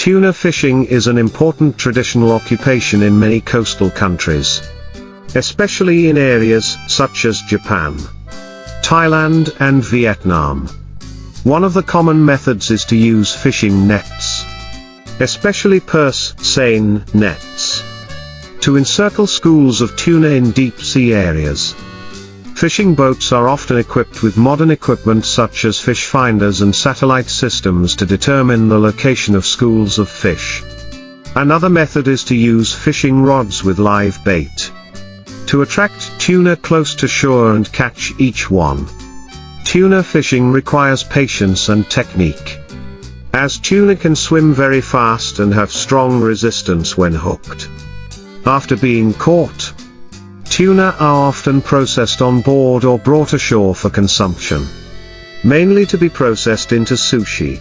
Tuna fishing is an important traditional occupation in many coastal countries, especially in areas such as Japan, Thailand and Vietnam. One of the common methods is to use fishing nets, especially purse seine nets, to encircle schools of tuna in deep sea areas. Fishing boats are often equipped with modern equipment such as fish finders and satellite systems to determine the location of schools of fish. Another method is to use fishing rods with live bait to attract tuna close to shore and catch each one. Tuna fishing requires patience and technique, as tuna can swim very fast and have strong resistance when hooked. After being caught, tuna are often processed on board or brought ashore for consumption, mainly to be processed into sushi,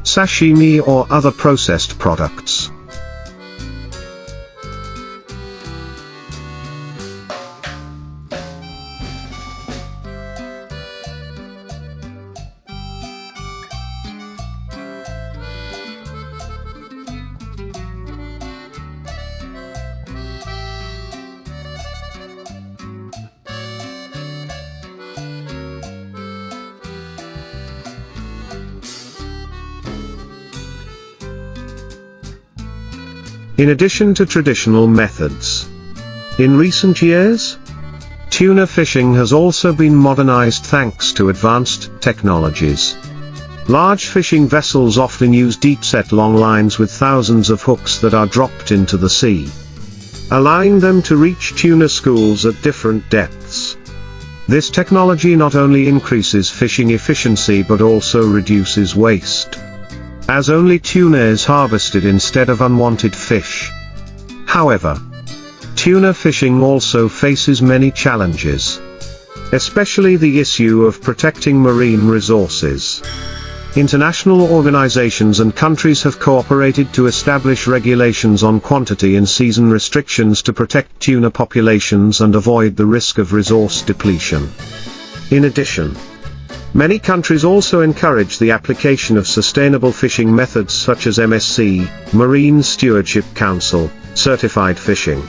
sashimi or other processed products. In addition to traditional methods, in recent years, tuna fishing has also been modernized thanks to advanced technologies. Large fishing vessels often use deep-set long lines with thousands of hooks that are dropped into the sea, allowing them to reach tuna schools at different depths. This technology not only increases fishing efficiency but also reduces waste, as only tuna is harvested instead of unwanted fish. However, tuna fishing also faces many challenges, especially the issue of protecting marine resources. International organizations and countries have cooperated to establish regulations on quantity and season restrictions to protect tuna populations and avoid the risk of resource depletion. In addition, many countries also encourage the application of sustainable fishing methods such as MSC, Marine Stewardship Council, certified fishing.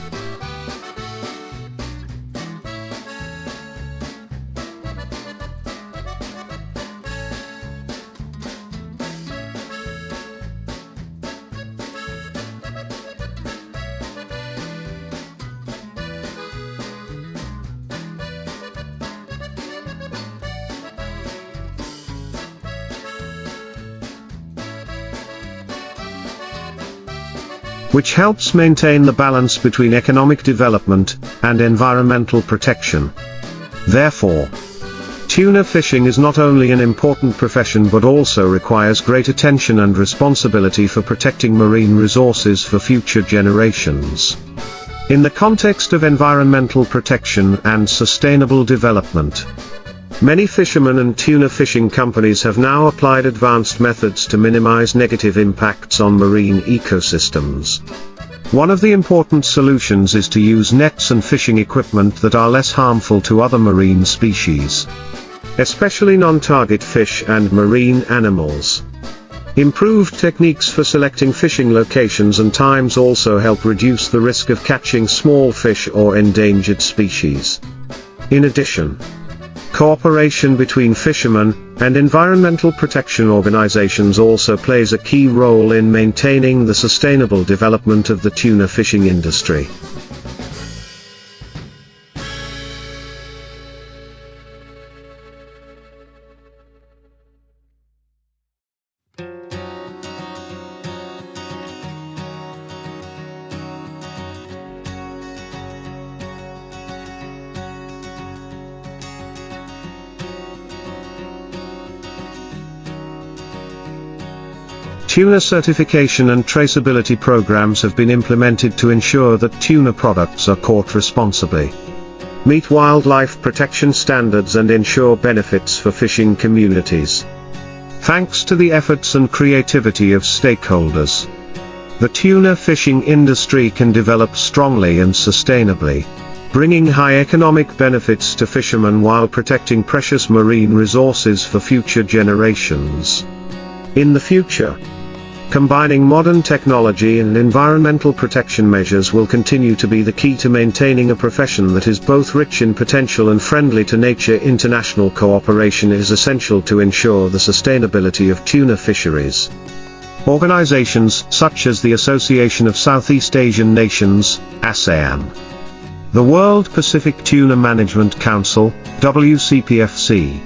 Which helps maintain the balance between economic development and environmental protection. Therefore, tuna fishing is not only an important profession but also requires great attention and responsibility for protecting marine resources for future generations. In the context of environmental protection and sustainable development, many fishermen and tuna fishing companies have now applied advanced methods to minimize negative impacts on marine ecosystems. One of the important solutions is to use nets and fishing equipment that are less harmful to other marine species, especially non-target fish and marine animals. Improved techniques for selecting fishing locations and times also help reduce the risk of catching small fish or endangered species. In addition, cooperation between fishermen and environmental protection organizations also plays a key role in maintaining the sustainable development of the tuna fishing industry. Tuna certification and traceability programs have been implemented to ensure that tuna products are caught responsibly, meet wildlife protection standards and ensure benefits for fishing communities. Thanks to the efforts and creativity of stakeholders, the tuna fishing industry can develop strongly and sustainably, bringing high economic benefits to fishermen while protecting precious marine resources for future generations. In the future, Combining modern technology and environmental protection measures will continue to be the key to maintaining a profession that is both rich in potential and friendly to nature. International cooperation is essential to ensure the sustainability of tuna fisheries. Organizations such as the Association of Southeast Asian Nations, ASEAN, the World Pacific Tuna Management Council, WCPFC,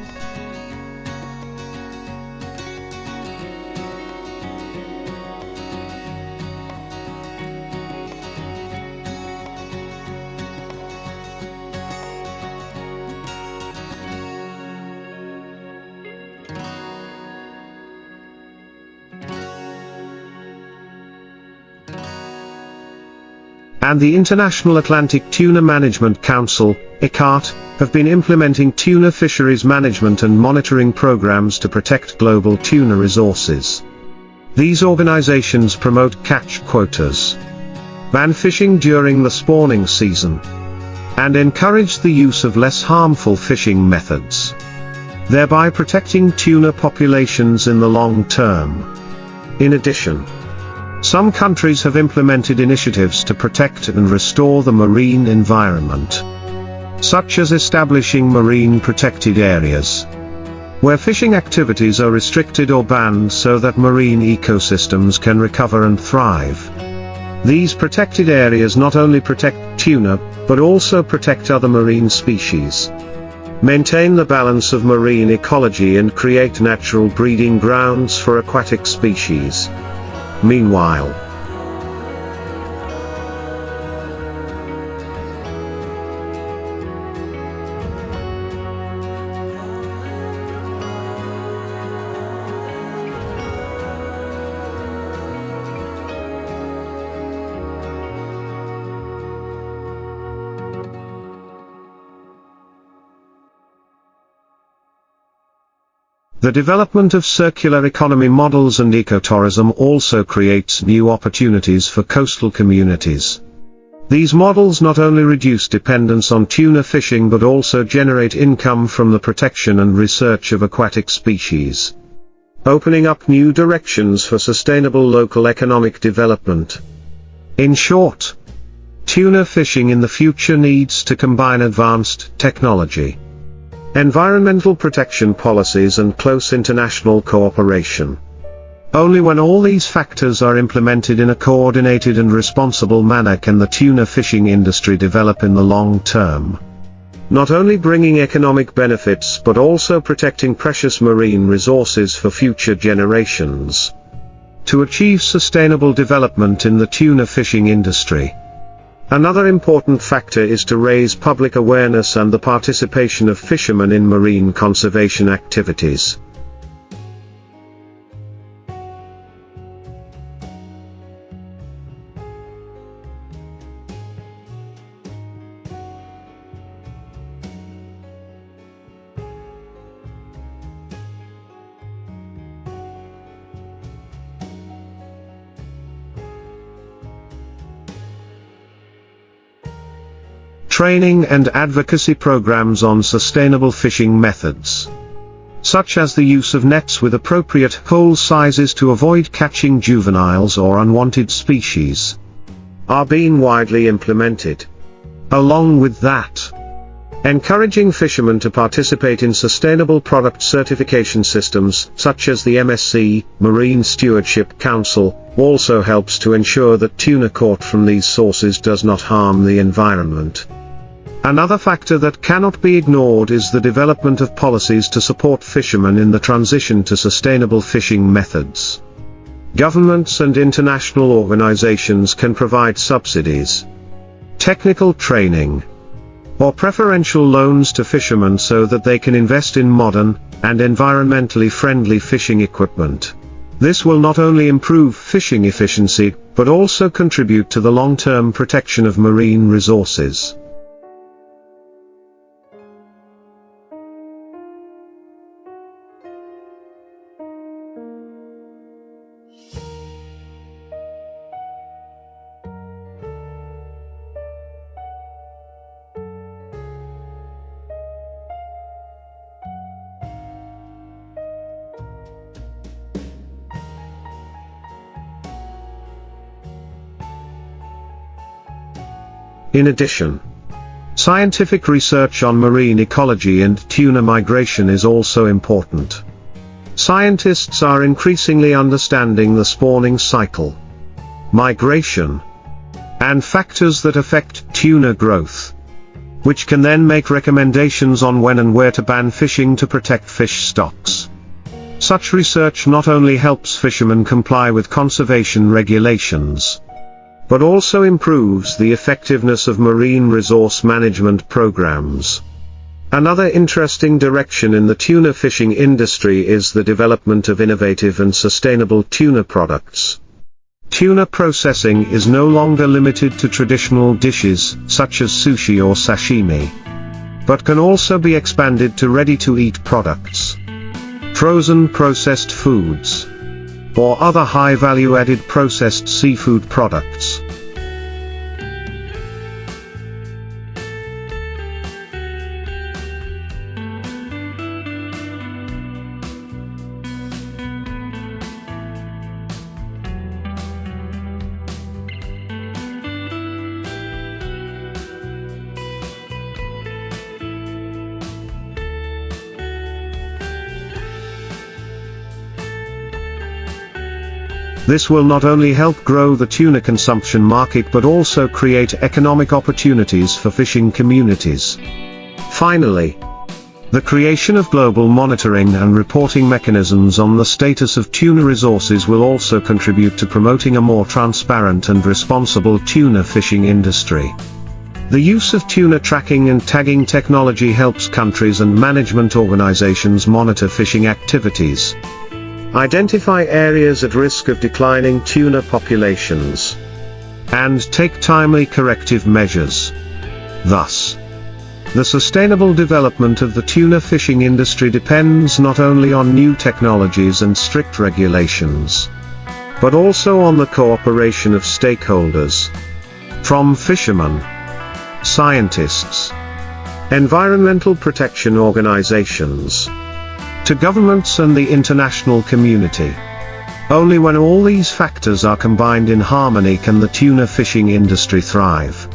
and the International Atlantic Tuna Management Council, ICAT, have been implementing tuna fisheries management and monitoring programs to protect global tuna resources. These organizations promote catch quotas, ban fishing during the spawning season, and encourage the use of less harmful fishing methods, thereby protecting tuna populations in the long term. In addition, some countries have implemented initiatives to protect and restore the marine environment, such as establishing marine protected areas, where fishing activities are restricted or banned so that marine ecosystems can recover and thrive. These protected areas not only protect tuna, but also protect other marine species, maintain the balance of marine ecology and create natural breeding grounds for aquatic species. Meanwhile, the development of circular economy models and ecotourism also creates new opportunities for coastal communities. These models not only reduce dependence on tuna fishing but also generate income from the protection and research of aquatic species, opening up new directions for sustainable local economic development. In short, tuna fishing in the future needs to combine advanced technology, environmental protection policies and close international cooperation. Only when all these factors are implemented in a coordinated and responsible manner can the tuna fishing industry develop in the long term, not only bringing economic benefits but also protecting precious marine resources for future generations. To achieve sustainable development in the tuna fishing industry, another important factor is to raise public awareness and the participation of fishermen in marine conservation activities. Training and advocacy programs on sustainable fishing methods, such as the use of nets with appropriate hole sizes to avoid catching juveniles or unwanted species, are being widely implemented. Along with that, encouraging fishermen to participate in sustainable product certification systems, such as the MSC, Marine Stewardship Council, also helps to ensure that tuna caught from these sources does not harm the environment. Another factor that cannot be ignored is the development of policies to support fishermen in the transition to sustainable fishing methods. Governments and international organizations can provide subsidies, technical training, or preferential loans to fishermen so that they can invest in modern and environmentally friendly fishing equipment. This will not only improve fishing efficiency, but also contribute to the long-term protection of marine resources. In addition, scientific research on marine ecology and tuna migration is also important. Scientists are increasingly understanding the spawning cycle, migration, and factors that affect tuna growth, which can then make recommendations on when and where to ban fishing to protect fish stocks. Such research not only helps fishermen comply with conservation regulations, but also improves the effectiveness of marine resource management programs. Another interesting direction in the tuna fishing industry is the development of innovative and sustainable tuna products. Tuna processing is no longer limited to traditional dishes, such as sushi or sashimi, but can also be expanded to ready-to-eat products, frozen processed foods, or other high-value-added processed seafood products. This will not only help grow the tuna consumption market but also create economic opportunities for fishing communities. Finally, the creation of global monitoring and reporting mechanisms on the status of tuna resources will also contribute to promoting a more transparent and responsible tuna fishing industry. The use of tuna tracking and tagging technology helps countries and management organizations monitor fishing activities, identify areas at risk of declining tuna populations, and take timely corrective measures. Thus, the sustainable development of the tuna fishing industry depends not only on new technologies and strict regulations, but also on the cooperation of stakeholders, from fishermen, scientists, environmental protection organizations, to governments and the international community. Only when all these factors are combined in harmony can the tuna fishing industry thrive.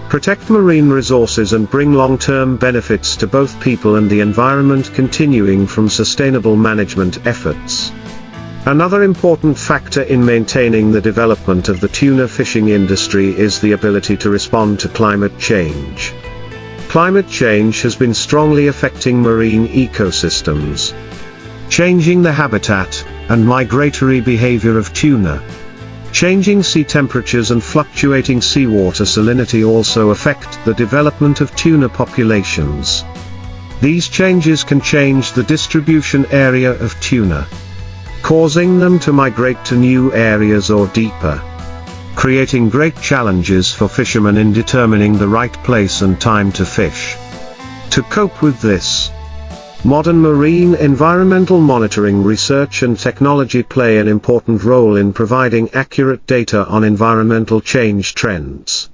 Protect marine resources and bring long-term benefits to both people and the environment, continuing from sustainable management efforts. Another important factor in maintaining the development of the tuna fishing industry is the ability to respond to climate change. Climate change has been strongly affecting marine ecosystems, changing the habitat and migratory behavior of tuna. Changing sea temperatures and fluctuating seawater salinity also affect the development of tuna populations. These changes can change the distribution area of tuna, causing them to migrate to new areas or deeper, creating great challenges for fishermen in determining the right place and time to fish. To cope with this, modern marine environmental monitoring research and technology play an important role in providing accurate data on environmental change trends.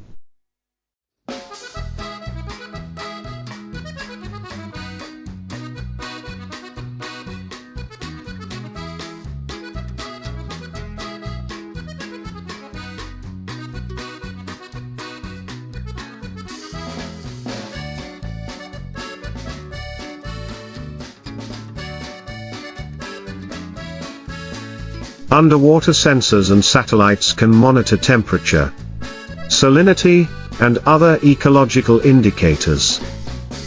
Underwater sensors and satellites can monitor temperature, salinity, and other ecological indicators,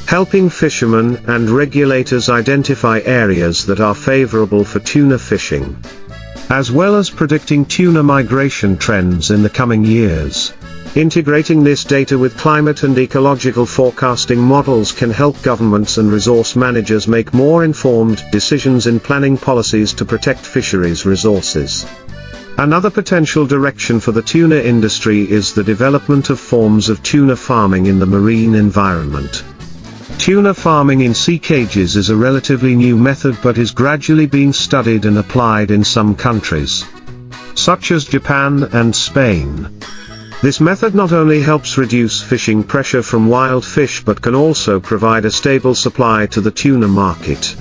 helping fishermen and regulators identify areas that are favorable for tuna fishing, as well as predicting tuna migration trends in the coming years. Integrating this data with climate and ecological forecasting models can help governments and resource managers make more informed decisions in planning policies to protect fisheries resources. Another potential direction for the tuna industry is the development of forms of tuna farming in the marine environment. Tuna farming in sea cages is a relatively new method but is gradually being studied and applied in some countries, such as Japan and Spain. This method not only helps reduce fishing pressure from wild fish but can also provide a stable supply to the tuna market.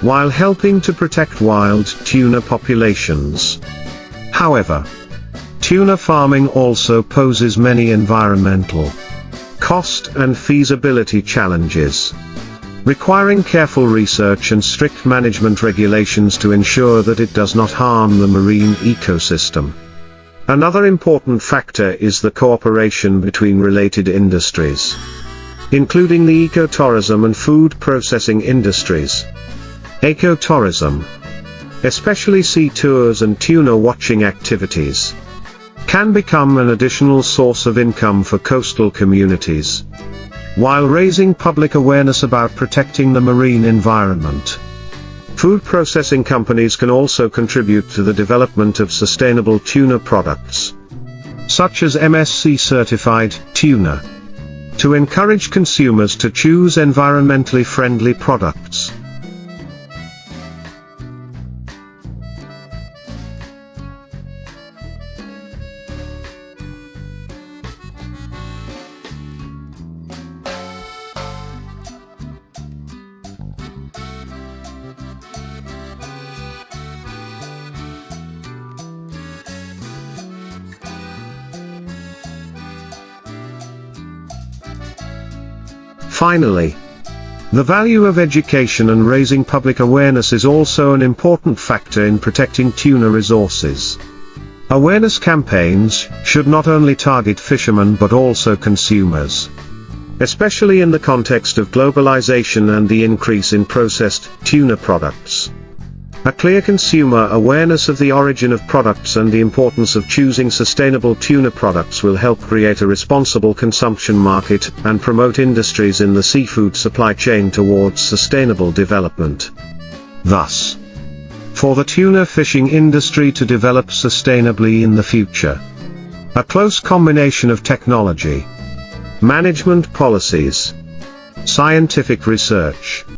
While helping to protect wild tuna populations. However, tuna farming also poses many environmental, cost and feasibility challenges, requiring careful research and strict management regulations to ensure that it does not harm the marine ecosystem. Another important factor is the cooperation between related industries, including the ecotourism and food processing industries. Ecotourism, especially sea tours and tuna watching activities, can become an additional source of income for coastal communities, while raising public awareness about protecting the marine environment. Food processing companies can also contribute to the development of sustainable tuna products, such as MSC-certified tuna, to encourage consumers to choose environmentally friendly products. Finally, the value of education and raising public awareness is also an important factor in protecting tuna resources. Awareness campaigns should not only target fishermen but also consumers, especially in the context of globalization and the increase in processed tuna products. A clear consumer awareness of the origin of products and the importance of choosing sustainable tuna products will help create a responsible consumption market and promote industries in the seafood supply chain towards sustainable development. Thus, for the tuna fishing industry to develop sustainably in the future, a close combination of technology, management policies, scientific research,